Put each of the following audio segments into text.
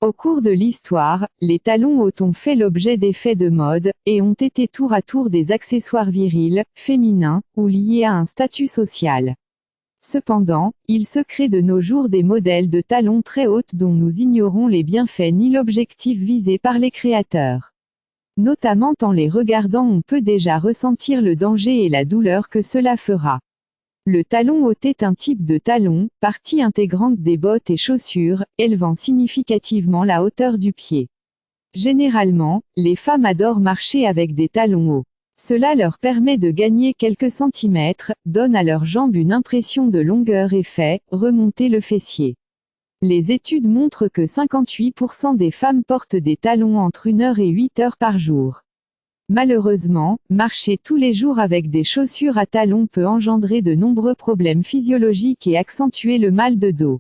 Au cours de l'histoire, les talons hauts ont fait l'objet d'effets de mode, et ont été tour à tour des accessoires virils, féminins, ou liés à un statut social. Cependant, il se crée de nos jours des modèles de talons très hauts dont nous ignorons les bienfaits ni l'objectif visé par les créateurs. Notamment en les regardant, on peut déjà ressentir le danger et la douleur que cela fera. Le talon haut est un type de talon, partie intégrante des bottes et chaussures, élevant significativement la hauteur du pied. Généralement, les femmes adorent marcher avec des talons hauts. Cela leur permet de gagner quelques centimètres, donne à leurs jambes une impression de longueur et fait remonter le fessier. Les études montrent que 58% des femmes portent des talons entre 1 heure et 8 heures par jour. Malheureusement, marcher tous les jours avec des chaussures à talons peut engendrer de nombreux problèmes physiologiques et accentuer le mal de dos.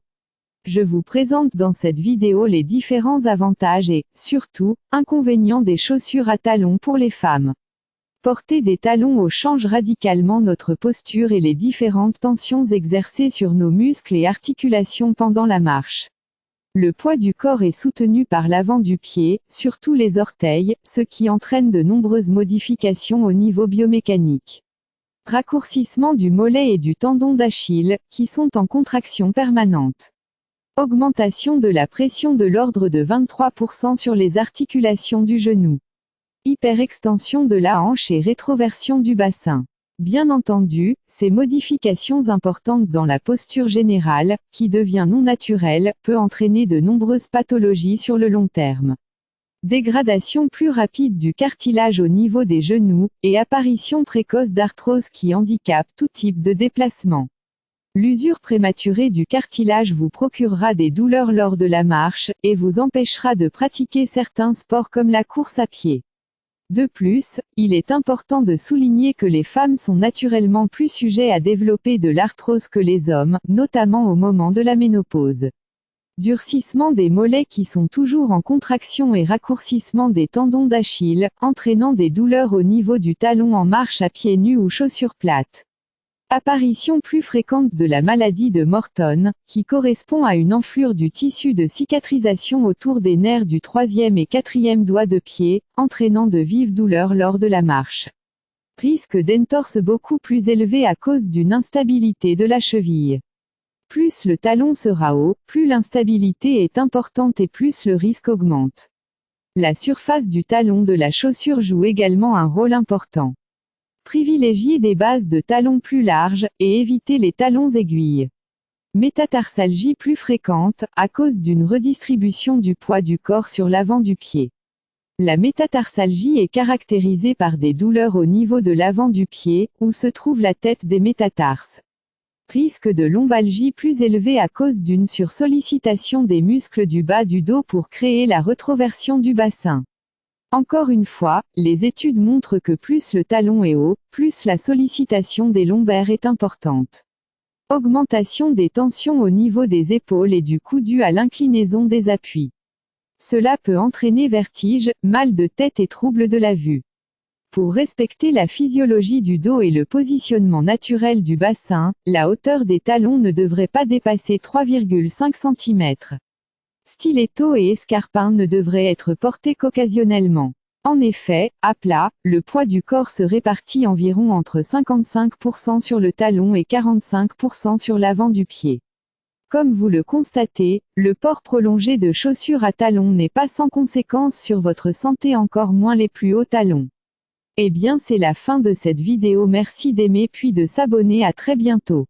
Je vous présente dans cette vidéo les différents avantages et, surtout, inconvénients des chaussures à talons pour les femmes. Porter des talons hauts change radicalement notre posture et les différentes tensions exercées sur nos muscles et articulations pendant la marche. Le poids du corps est soutenu par l'avant du pied, surtout les orteils, ce qui entraîne de nombreuses modifications au niveau biomécanique. Raccourcissement du mollet et du tendon d'Achille, qui sont en contraction permanente. Augmentation de la pression de l'ordre de 23% sur les articulations du genou. Hyperextension de la hanche et rétroversion du bassin. Bien entendu, ces modifications importantes dans la posture générale, qui devient non naturelle, peut entraîner de nombreuses pathologies sur le long terme. Dégradation plus rapide du cartilage au niveau des genoux, et apparition précoce d'arthrose qui handicape tout type de déplacement. L'usure prématurée du cartilage vous procurera des douleurs lors de la marche, et vous empêchera de pratiquer certains sports comme la course à pied. De plus, il est important de souligner que les femmes sont naturellement plus sujets à développer de l'arthrose que les hommes, notamment au moment de la ménopause. Durcissement des mollets qui sont toujours en contraction et raccourcissement des tendons d'Achille, entraînant des douleurs au niveau du talon en marche à pieds nus ou chaussures plates. Apparition plus fréquente de la maladie de Morton, qui correspond à une enflure du tissu de cicatrisation autour des nerfs du 3e et 4e doigt de pied, entraînant de vives douleurs lors de la marche. Risque d'entorse beaucoup plus élevé à cause d'une instabilité de la cheville. Plus le talon sera haut, plus l'instabilité est importante et plus le risque augmente. La surface du talon de la chaussure joue également un rôle important. Privilégiez des bases de talons plus larges, et évitez les talons aiguilles. Métatarsalgie plus fréquente, à cause d'une redistribution du poids du corps sur l'avant du pied. La métatarsalgie est caractérisée par des douleurs au niveau de l'avant du pied, où se trouve la tête des métatarses. Risque de lombalgie plus élevé à cause d'une sursollicitation des muscles du bas du dos pour créer la rétroversion du bassin. Encore une fois, les études montrent que plus le talon est haut, plus la sollicitation des lombaires est importante. Augmentation des tensions au niveau des épaules et du cou due à l'inclinaison des appuis. Cela peut entraîner vertige, mal de tête et troubles de la vue. Pour respecter la physiologie du dos et le positionnement naturel du bassin, la hauteur des talons ne devrait pas dépasser 3,5 cm. Stilettos et escarpins ne devraient être portés qu'occasionnellement. En effet, à plat, le poids du corps se répartit environ entre 55% sur le talon et 45% sur l'avant du pied. Comme vous le constatez, le port prolongé de chaussures à talons n'est pas sans conséquence sur votre santé, encore moins les plus hauts talons. Eh bien, c'est la fin de cette vidéo, merci d'aimer puis de s'abonner, à très bientôt.